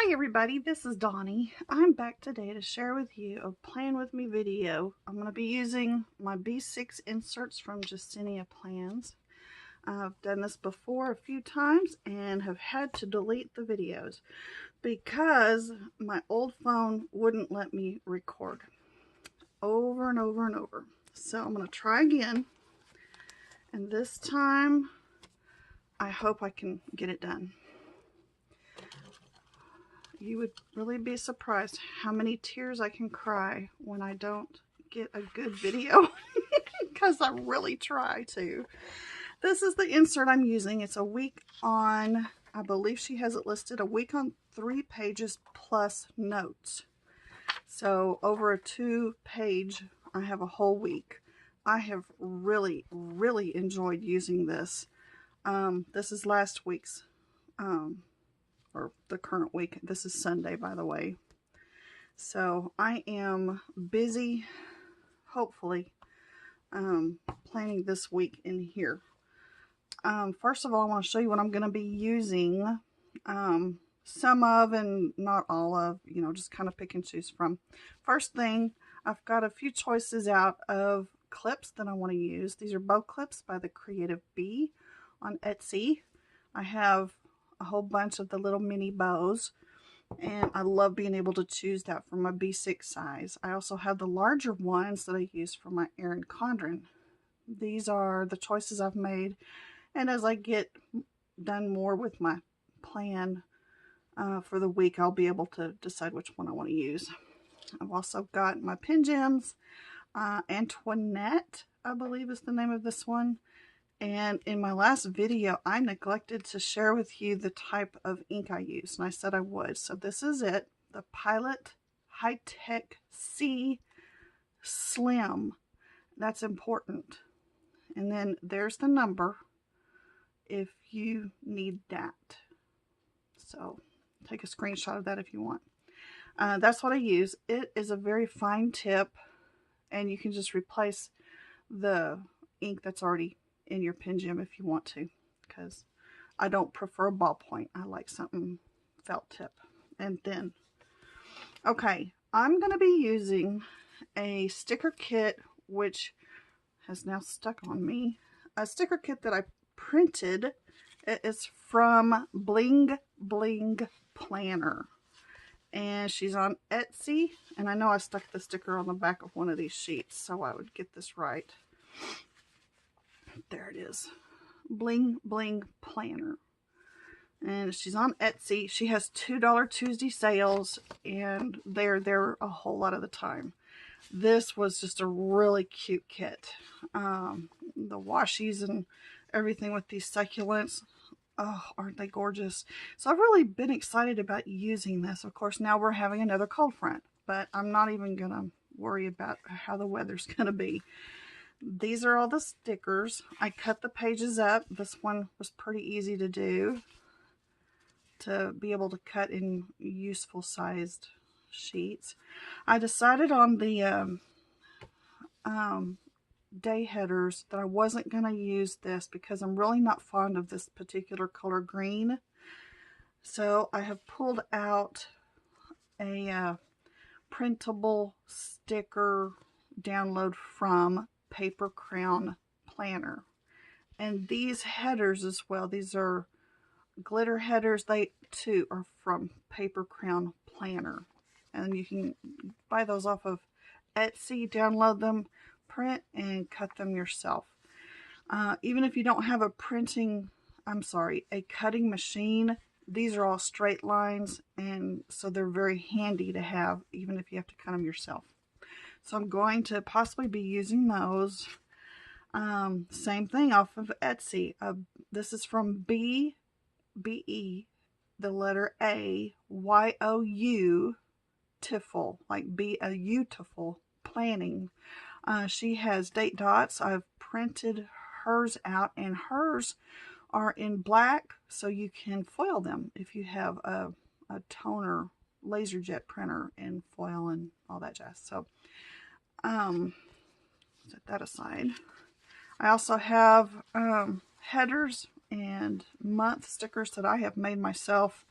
Hi everybody, this is Donnie. I'm back today to share with you a plan with me video. I'm going to be using my B6 inserts from Justinia Plans. I've done this before a few times and have had to delete the videos because my old phone wouldn't let me record over and over and over. So I'm going to try again, and this time I hope I can get it done. You would really be surprised how many tears I can cry when I don't get a good video because I really try to. This is the insert I'm using. It's a week on, I believe she has it listed, a week on 3 pages plus notes. So over a 2-page, I have a whole week. I have really enjoyed using this. This is last week's or the current week. This is Sunday, by the way. So I am busy, hopefully, planning this week in here. First of all, I want to show you what I'm going to be using. Some of and not all of, just kind of pick and choose from. First thing, I've got a few choices out of clips that I want to use. These are bow clips by the Creative Bee on Etsy. I have a whole bunch of the little mini bows, and I love being able to choose that for my B6 size. I also have the larger ones that I use for my Erin Condren. These are the choices I've made, and as I get done more with my plan for the week, I'll be able to decide which one I want to use. I've also got my Pen Gems. Antoinette, I believe, is the name of this one. And in my last video, I neglected to share with you the type of ink I use, and I said I would. So this is it, the Pilot High Tech C Slim. That's important. And then there's the number if you need that. So take a screenshot of that if you want. That's what I use. It is a very fine tip, and you can just replace the ink that's already in your pen gem if you want to, because I don't prefer ballpoint. I like something felt tip and thin. Okay, I'm going to be using a sticker kit, which has now stuck on me. A sticker kit that I printed. It is from Bling Bling Planner, and she's on Etsy, and I know I stuck the sticker on the back of one of these sheets, so I would get this right. There it is. Bling Bling Planner. And she's on Etsy. She has $2 Tuesday sales, and they're there a whole lot of the time. This was just a really cute kit. The washies and everything with these succulents. Oh, aren't they gorgeous? So I've really been excited about using this. Of course, now we're having another cold front, but I'm not even going to worry about how the weather's going to be. These are all the stickers. I cut the pages up. This one was pretty easy to do, to be able to cut in useful sized sheets. I decided on the day headers that I wasn't going to use this because I'm really not fond of this particular color green. So I have pulled out a printable sticker download from Paper Crown Planner, and these headers as well, these are glitter headers. They too are from Paper Crown Planner, and you can buy those off of Etsy, download them, print and cut them yourself. Even if you don't have a cutting machine, these are all straight lines, and so they're very handy to have even if you have to cut them yourself. So I'm going to possibly be using those. Same thing off of Etsy. This is from B-E, the letter A, Y-O-U-tiful, like BeaYoutiful Planning. She has date dots. I've printed hers out, and hers are in black, so you can foil them if you have a toner laser jet printer and foil and all that jazz. So set that aside. I also have headers and month stickers that I have made myself.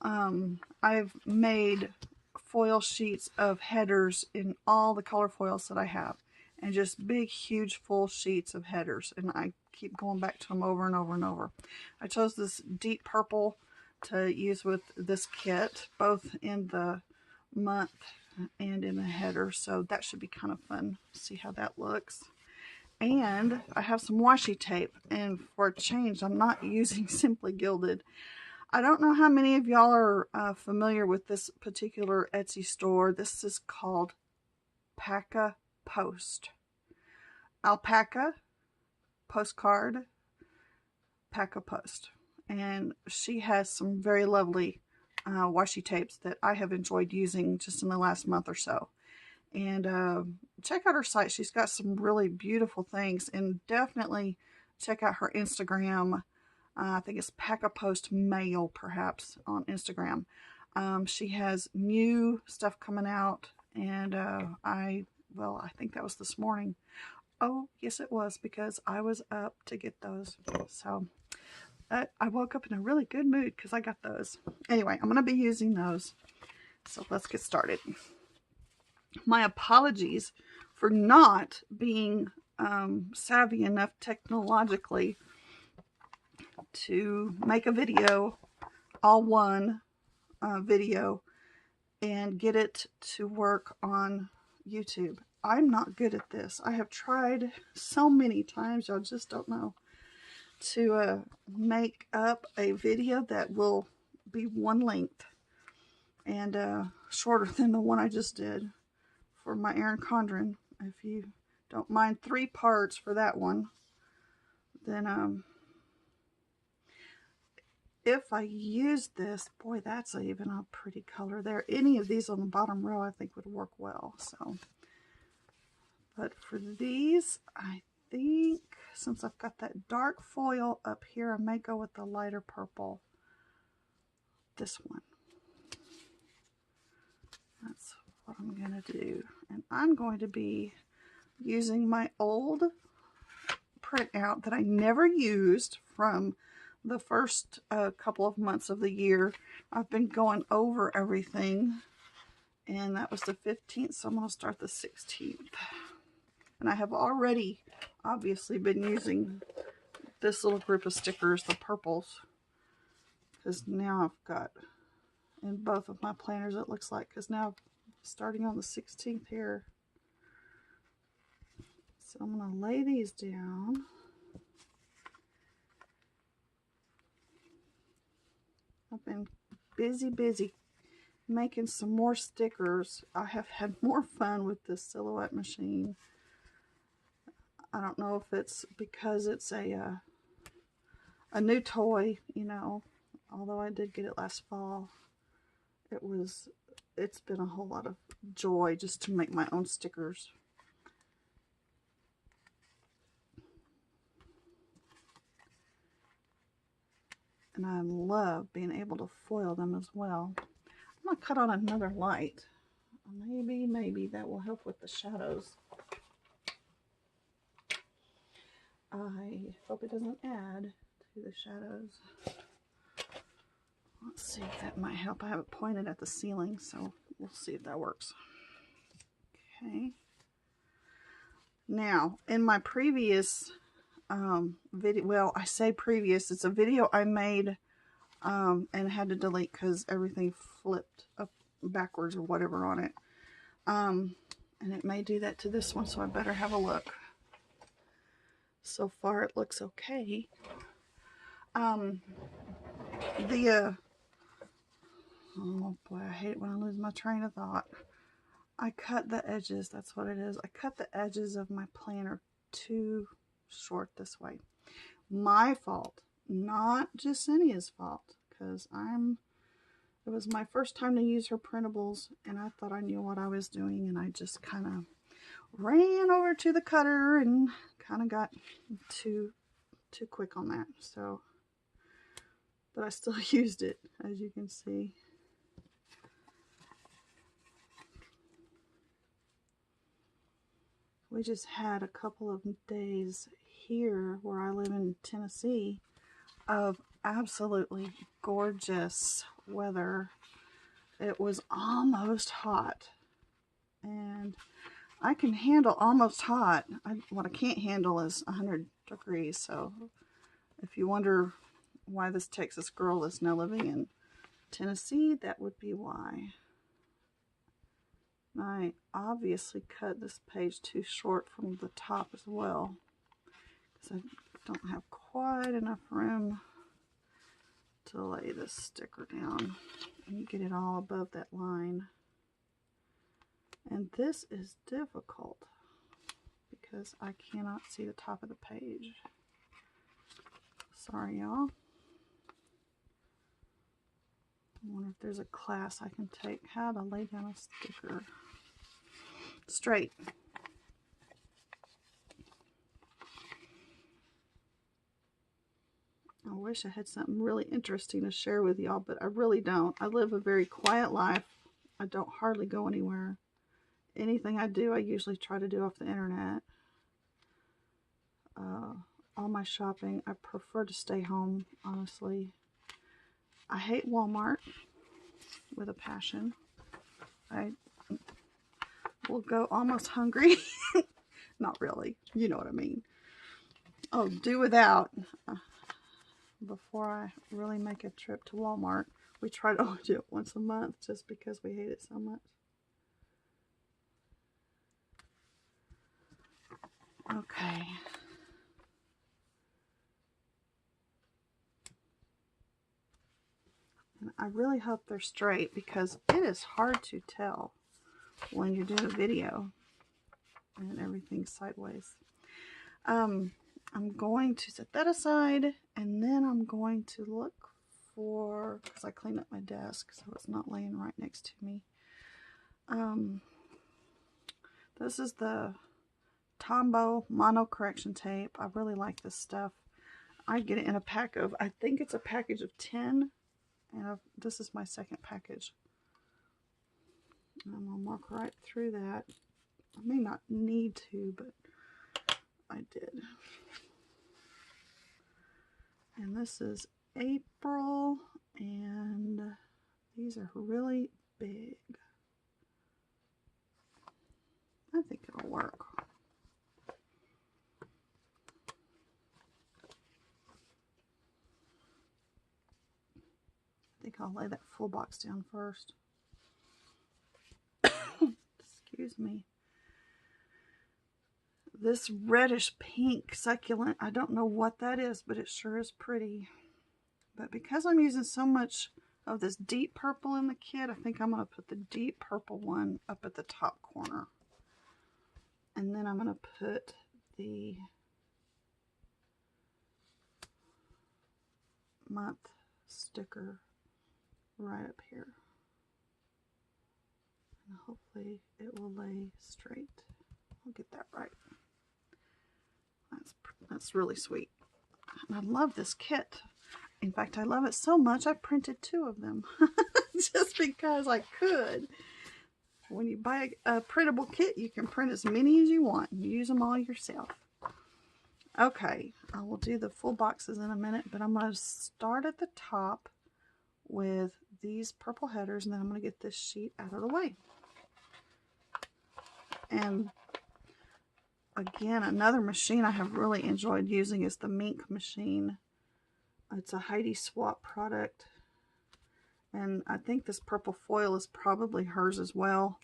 I've made foil sheets of headers in all the color foils that I have, and just big, huge, full sheets of headers, and I keep going back to them over and over and over. I chose this deep purple to use with this kit, both in the month and in the header, so that should be kind of fun. See how that looks. And I have some washi tape, and for a change, I'm not using Simply Gilded. I don't know how many of y'all are familiar with this particular Etsy store. This is called Paca Post. Alpaca, postcard, Paca Post. And she has some very lovely washi tapes that I have enjoyed using just in the last month or so. And check out her site. She's got some really beautiful things. And definitely check out her Instagram. I think it's Paca Post Mail, perhaps, on Instagram. She has new stuff coming out, and I think that was this morning. Oh, yes, it was, because I was up to get those. So I woke up in a really good mood because I got those. Anyway, I'm going to be using those. So let's get started. My apologies for not being savvy enough technologically to make a video, all one video, and get it to work on YouTube. I'm not good at this. I have tried so many times, y'all just don't know, to make up a video that will be one length and shorter than the one I just did for my Erin Condren. If you don't mind 3 parts for that one, then if I use this, boy, that's even a pretty color there. Any of these on the bottom row I think would work well. So, but for these, I think since I've got that dark foil up here, I may go with the lighter purple. This one. That's what I'm going to do. And I'm going to be using my old printout that I never used from the first couple of months of the year. I've been going over everything, and that was the 15th, so I'm going to start the 16th. And I have already obviously been using this little group of stickers, the purples, because now I've got in both of my planners, it looks like, because now starting on the 16th here. So I'm going to lay these down. I've been busy making some more stickers. I have had more fun with this silhouette machine. I don't know if it's because it's a new toy, you know, although I did get it last fall. It's been a whole lot of joy just to make my own stickers. And I love being able to foil them as well. I'm going to cut on another light. Maybe that will help with the shadows. I hope it doesn't add to the shadows. Let's see if that might help. I have it pointed at the ceiling, so we'll see if that works. Okay. Now, in my previous video, well, I say previous, it's a video I made and had to delete because everything flipped up backwards or whatever on it. And it may do that to this one, so I better have a look. So far it looks okay. Oh boy, I hate it when I lose my train of thought. I cut the edges, that's what it is. I cut the edges of my planner too short this way. My fault, not Jasenia's fault, because it was my first time to use her printables, and I thought I knew what I was doing, and I just kind of ran over to the cutter and kind of got too quick on that. So, but I still used it, as you can see. We just had a couple of days here where I live in Tennessee of absolutely gorgeous weather, it was almost hot. And I can handle almost hot. What I can't handle is 100 degrees. So if you wonder why this Texas girl is now living in Tennessee, that would be why. I obviously cut this page too short from the top as well, because I don't have quite enough room to lay this sticker down and get it all above that line. And this is difficult because I cannot see the top of the page. Sorry, y'all. I wonder if there's a class I can take, how to lay down a sticker straight. I wish I had something really interesting to share with y'all, but I really don't. I live a very quiet life. I don't hardly go anywhere. Anything I do, I usually try to do off the internet. All my shopping, I prefer to stay home, honestly. I hate Walmart with a passion. I will go almost hungry. Not really, you know what I mean. I'll do without before I really make a trip to Walmart. We try to only do it once a month just because we hate it so much. Okay. And I really hope they're straight because it is hard to tell when you're doing a video and everything's sideways. I'm going to set that aside, and then I'm going to look for, because I cleaned up my desk so it's not laying right next to me. This is the Tombow mono correction tape. I really like this stuff. I get it in a pack of, I think it's a package of 10, and this is my second package. And I'm gonna mark right through that. I may not need to, but I did. And this is April, and these are really big. I think it'll work. I think I'll lay that full box down first. Excuse me. This reddish pink succulent, I don't know what that is, but it sure is pretty. But because I'm using so much of this deep purple in the kit, I think I'm going to put the deep purple one up at the top corner. And then I'm going to put the month sticker right up here. And hopefully it will lay straight. I'll get that right. That's really sweet. And I love this kit. In fact, I love it so much I printed 2 of them. Just because I could. When you buy a printable kit, you can print as many as you want and use them all yourself. Okay, I will do the full boxes in a minute, but I'm going to start at the top with these purple headers, and then I'm going to get this sheet out of the way. And again, another machine I have really enjoyed using is the Mink machine. It's a Heidi Swap product. And I think this purple foil is probably hers as well.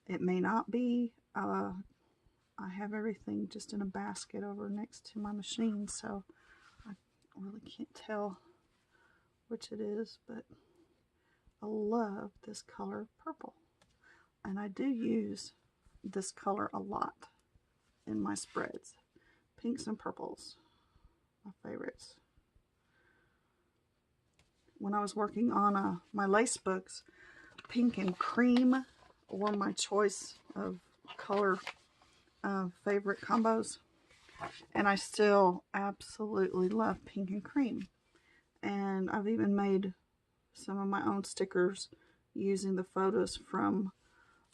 It may not be. I have everything just in a basket over next to my machine, so I really can't tell which it is, but I love this color purple. And I do use this color a lot in my spreads. Pinks and purples, my favorites. When I was working on my lace books, pink and cream were my choice of color favorite combos. And I still absolutely love pink and cream. And I've even made some of my own stickers using the photos from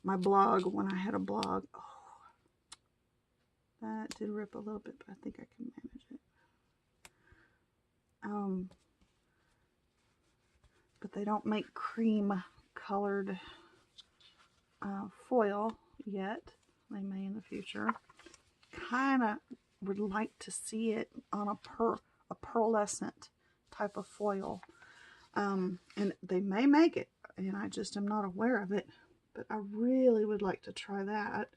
my blog when I had a blog. Oh, that did rip a little bit, but I think I can manage it. but they don't make cream colored foil yet. They may in the future. Kind of would like to see it on a pearlescent type of foil. And they may make it, and I just am not aware of it. But I really would like to try that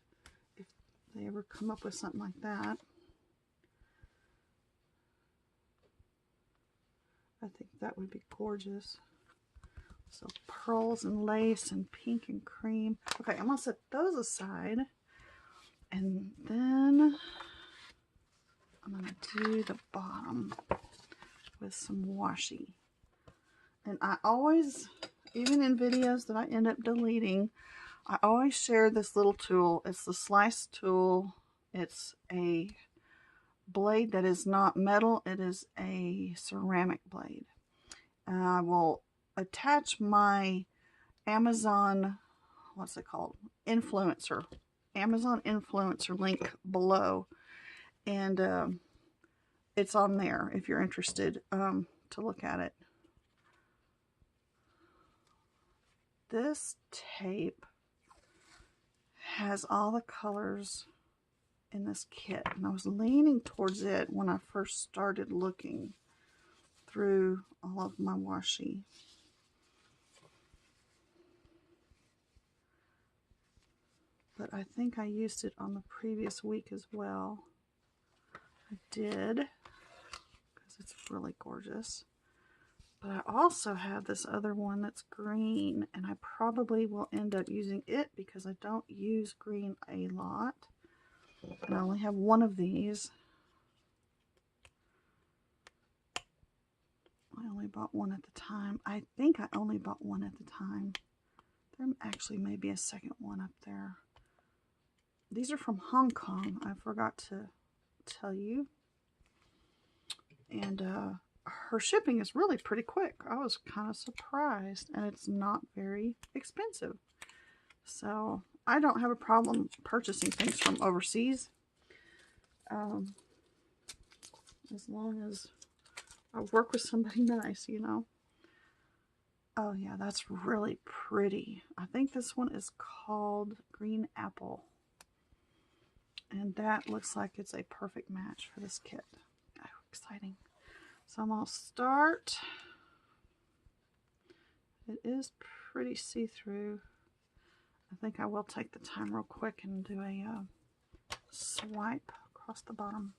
if they ever come up with something like that. I think that would be gorgeous. So pearls and lace and pink and cream. Okay, I'm going to set those aside. And then I'm going to do the bottom with some washi. And I always, even in videos that I end up deleting, I always share this little tool. It's the slice tool. It's a blade that is not metal. It is a ceramic blade. I will attach my Amazon, what's it called? Amazon influencer link below. And it's on there if you're interested to look at it. This tape has all the colors in this kit, and I was leaning towards it when I first started looking through all of my washi. But I think I used it on the previous week as well. I did, because it's really gorgeous. But I also have this other one that's green, and I probably will end up using it because I don't use green a lot. And I only have one of these. I only bought one at the time. I think I only bought one at the time. There actually may be a second one up there. These are from Hong Kong. I forgot to tell you. And her shipping is really pretty quick. I was kind of surprised, and it's not very expensive. So I don't have a problem purchasing things from overseas, as long as I work with somebody nice, you know. Oh yeah, that's really pretty. I think this one is called Green Apple, and that looks like it's a perfect match for this kit. Oh, exciting. So I'm going to start. It is pretty see-through. I think I will take the time real quick and do a swipe across the bottom.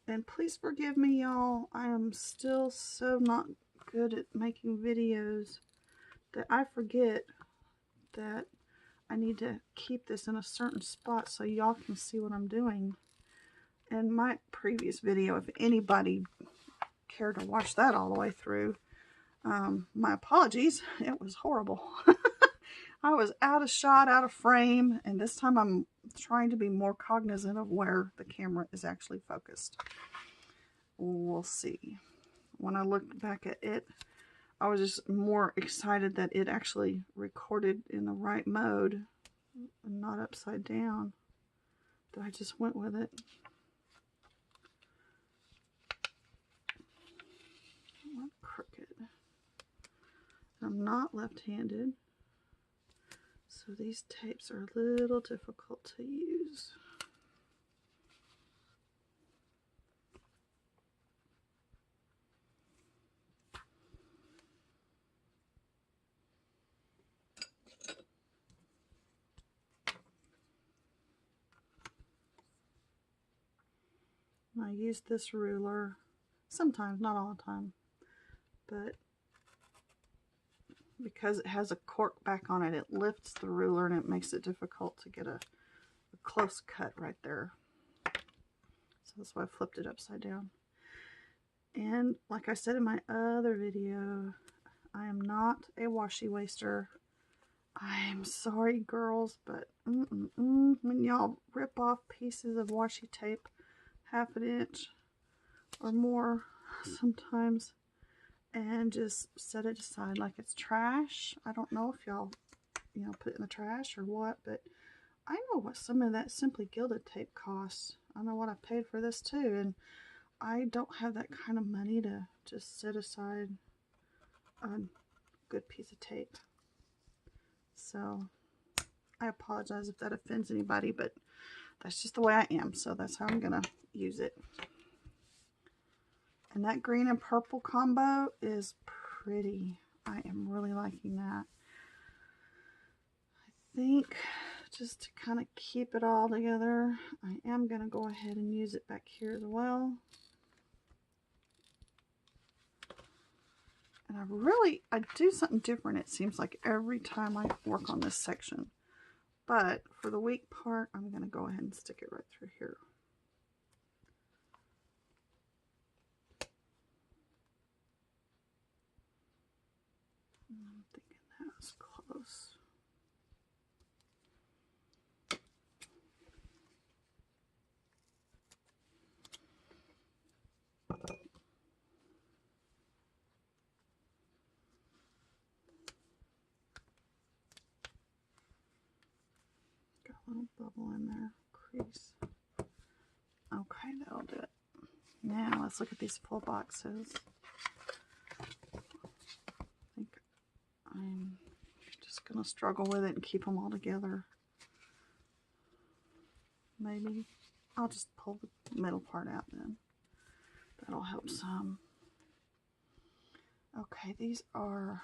And please forgive me, y'all. I am still so not good at making videos that I forget that I need to keep this in a certain spot so y'all can see what I'm doing. And my previous video, if anybody cared to watch that all the way through, my apologies. It was horrible. I was out of shot, out of frame, and this time I'm trying to be more cognizant of where the camera is actually focused. We'll see. When I looked back at it, I was just more excited that it actually recorded in the right mode and not upside down, that I just went with it. I'm crooked. I'm not left-handed, so these tapes are a little difficult to use. I use this ruler sometimes, not all the time, but because it has a cork back on it, it lifts the ruler and it makes it difficult to get a close cut right there. So that's why I flipped it upside down. And like I said in my other video, I am not a washi waster. I'm sorry, girls, but when y'all rip off pieces of washi tape, 1/2 inch or more sometimes, and just set it aside like it's trash. I don't know if y'all, put it in the trash or what, but I know what some of that Simply Gilded tape costs. I know what I paid for this too, and I don't have that kind of money to just set aside a good piece of tape. So I apologize if that offends anybody, but that's just the way I am. So that's how I'm going to use it. And that green and purple combo is pretty. I am really liking that. I think just to kind of keep it all together, I am going to go ahead and use it back here as well. And I do something different, it seems like, every time I work on this section. But for the weak part, I'm going to go ahead and stick it right through here. I'm thinking that was close. Got a little bubble in there, crease. Okay, that'll do it. Now let's look at these full boxes. I think I'm just going to struggle with it and keep them all together. Maybe I'll just pull the middle part out then. That'll help some. Okay, these are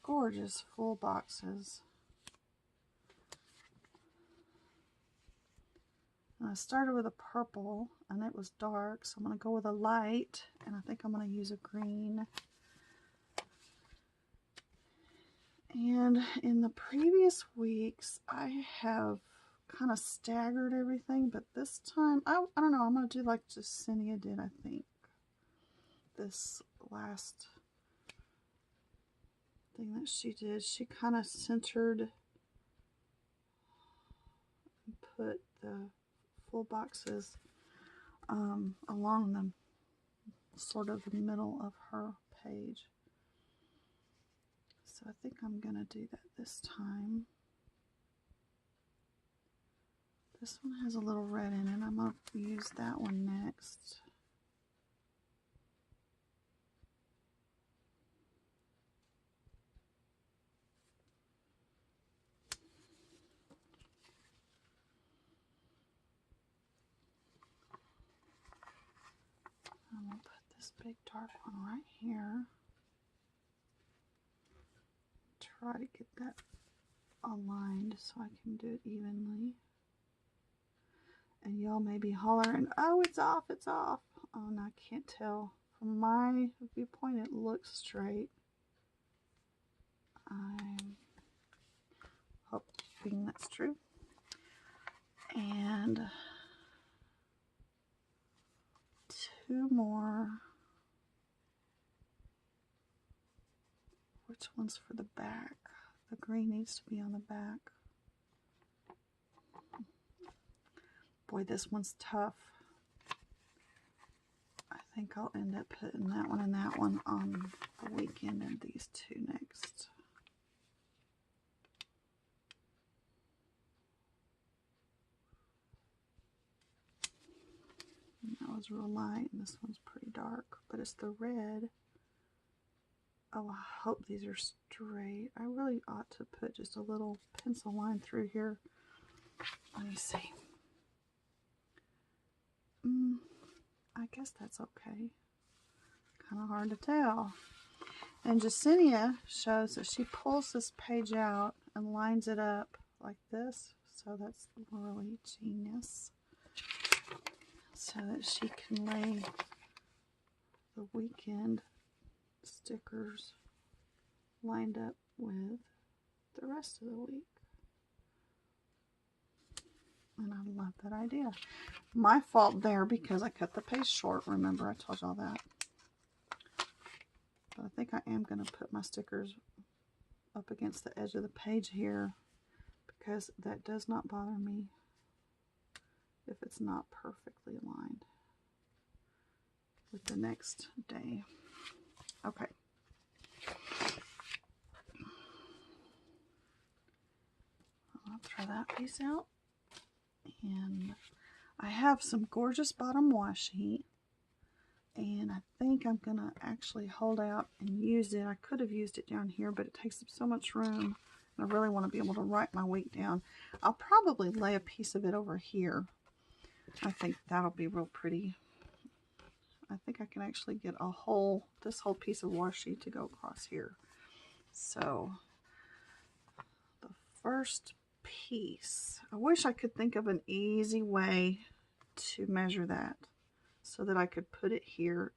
gorgeous full boxes. And I started with a purple and it was dark, so I'm going to go with a light, and I think I'm going to use a green. And in the previous weeks, I have kind of staggered everything, but this time, I don't know, I'm going to do like Jasenia did, I think. This last thing that she did, she kind of centered and put the full boxes along the sort of the middle of her page. So I think I'm going to do that this time. This one has a little red in it. I'm going to use that one next. I'm going to put this big dark one right here. Try to get that aligned so I can do it evenly. And y'all may be hollering, oh, it's off, it's off. Oh, no, I can't tell. From my viewpoint, it looks straight. I'm hoping that's true. And two more. Which one's for the back? The green needs to be on the back. Boy, this one's tough. I think I'll end up putting that one and that one on the weekend and these two next. And that was real light, and this one's pretty dark, but it's the red. Oh, I hope these are straight. I really ought to put just a little pencil line through here. Let me see. I guess that's okay. Kind of hard to tell. And Jasenia shows that she pulls this page out and lines it up like this. So that's really genius. So that she can lay the weekend stickers lined up with the rest of the week. And I love that idea. My fault there because I cut the page short. Remember, I told y'all that. But I think I am going to put my stickers up against the edge of the page here, because that does not bother me if it's not perfectly aligned with the next day. Okay. I'll throw that piece out. And I have some gorgeous bottom washi, and I think I'm going to actually hold out and use it. I could have used it down here, but it takes up so much room. I really want to be able to write my week down. I'll probably lay a piece of it over here. I think that'll be real pretty. I think I can actually get this whole piece of washi to go across here. So the first piece, I wish I could think of an easy way to measure that so that I could put it here,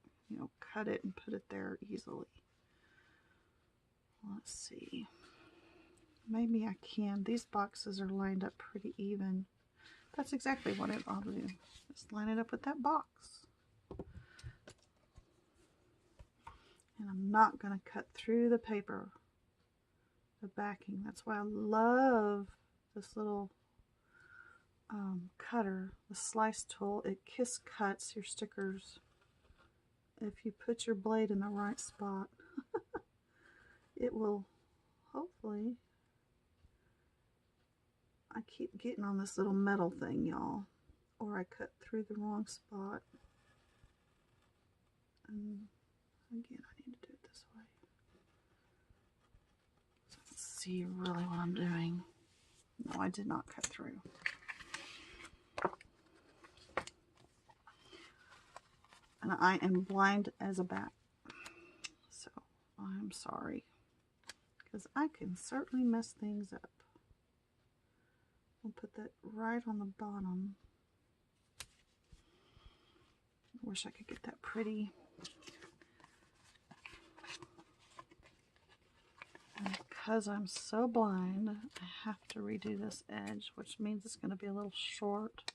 cut it and put it there easily. Let's see. Maybe I can. These boxes are lined up pretty even. That's exactly what I'll do. Just line it up with that box. And I'm not going to cut through the paper, the backing. That's why I love this little cutter, the slice tool. It kiss cuts your stickers if you put your blade in the right spot. It will hopefully. I keep getting on this little metal thing, y'all, or I cut through the wrong spot. And again, I need to do it this way. So let's see really what I'm doing. No, I did not cut through. And I am blind as a bat. So I'm sorry, because I can certainly mess things up. I'll put that right on the bottom. I wish I could get that pretty. And because I'm so blind, I have to redo this edge, which means it's going to be a little short.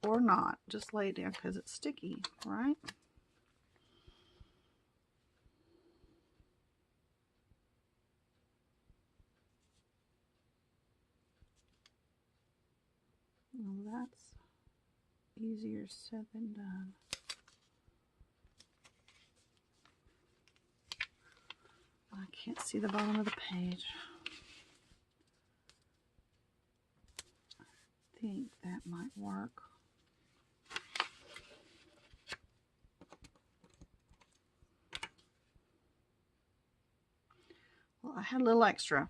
Or not. Just lay it down because it's sticky, right? Well, that's easier said than done. I can't see the bottom of the page. I think that might work. Well, I had a little extra.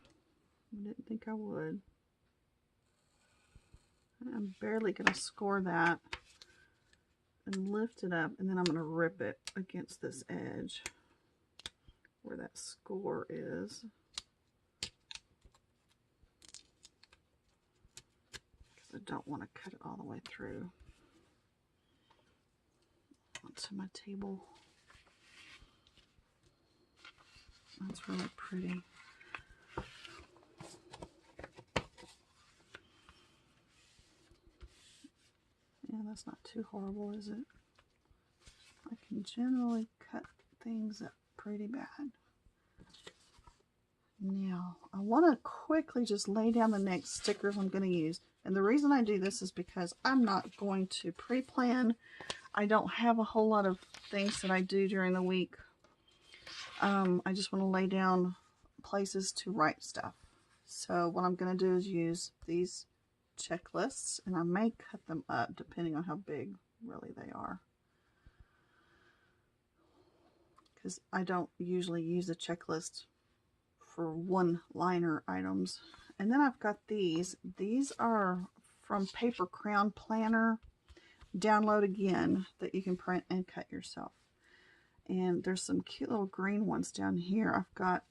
I didn't think I would. I'm barely going to score that and lift it up, and then I'm going to rip it against this edge where that score is. Because I don't want to cut it all the way through onto my table. That's really pretty. Yeah, that's not too horrible, is it? I can generally cut things up pretty bad. Now, I want to quickly just lay down the next stickers I'm going to use. And the reason I do this is because I'm not going to pre-plan. I don't have a whole lot of things that I do during the week. I just want to lay down places to write stuff. So what I'm going to do is use these checklists, and I may cut them up depending on how big really they are, because I don't usually use a checklist for one-liner items. And then I've got these are from Paper Crown Planner, download again, that you can print and cut yourself. And there's some cute little green ones down here. I've got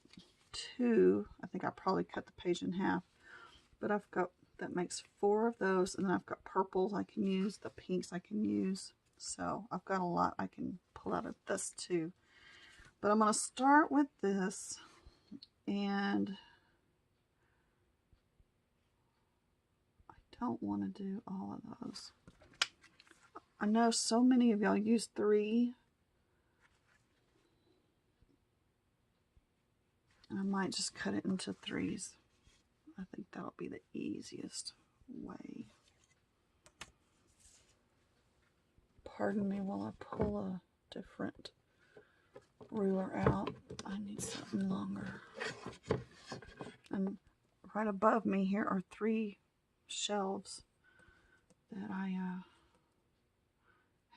two. I think I probably cut the page in half, but I've got, that makes 4 of those. And then I've got purples I can use, the pinks I can use. So I've got a lot I can pull out of this too. But I'm going to start with this, and I don't want to do all of those. I know so many of y'all use 3. I might just cut it into 3s. I think that'll be the easiest way. Pardon me while I pull a different ruler out. I need something longer. And right above me here are 3 shelves that I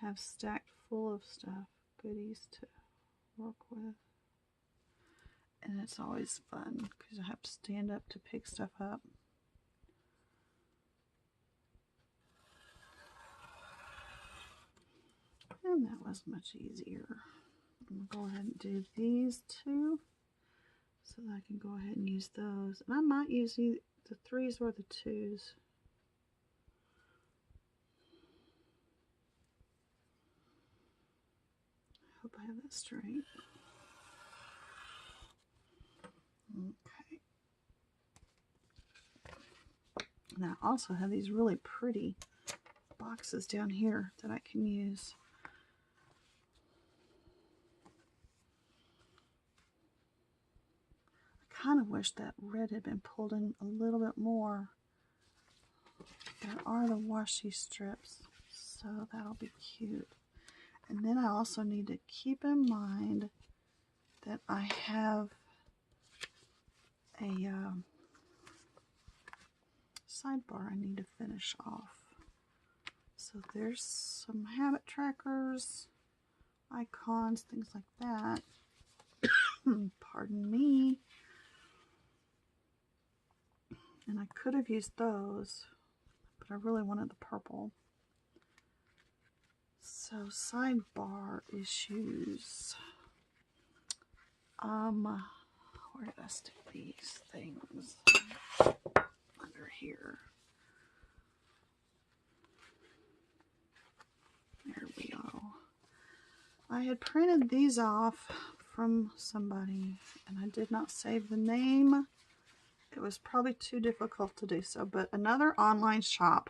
have stacked full of stuff, goodies to work with. And it's always fun because I have to stand up to pick stuff up. And that was much easier. I'm going to go ahead and do these two so that I can go ahead and use those. And I might use the 3s or the 2s. I hope I have that straight. Okay. And I also have these really pretty boxes down here that I can use. I kind of wish that red had been pulled in a little bit more. There are the washi strips, so that'll be cute. And then I also need to keep in mind that I have a sidebar I need to finish off. So there's some habit trackers, icons, things like that. Pardon me. And I could have used those, but I really wanted the purple. So sidebar issues. Where did I stick these things? Under here. There we go. I had printed these off from somebody and I did not save the name. It was probably too difficult to do so, but another online shop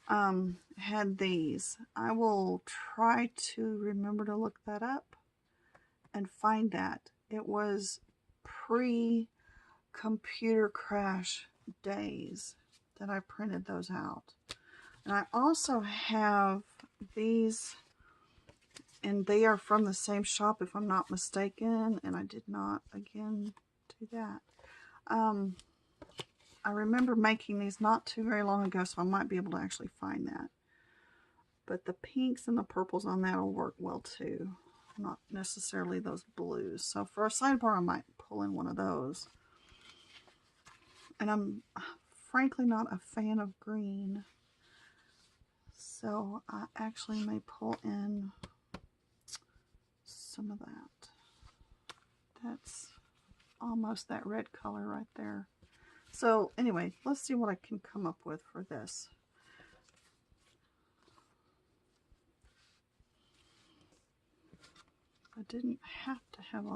had these. I will try to remember to look that up and find that. It was pre-computer crash days that I printed those out. And I also have these, and they are from the same shop if I'm not mistaken, and I did not again do that. I remember making these not too very long ago, so I might be able to actually find that. But the pinks and the purples on that will work well too. Not necessarily those blues. So for a sidebar, I might pull in one of those. And I'm frankly not a fan of green. So I actually may pull in some of that. That's almost that red color right there. So anyway, let's see what I can come up with for this. I didn't have to have all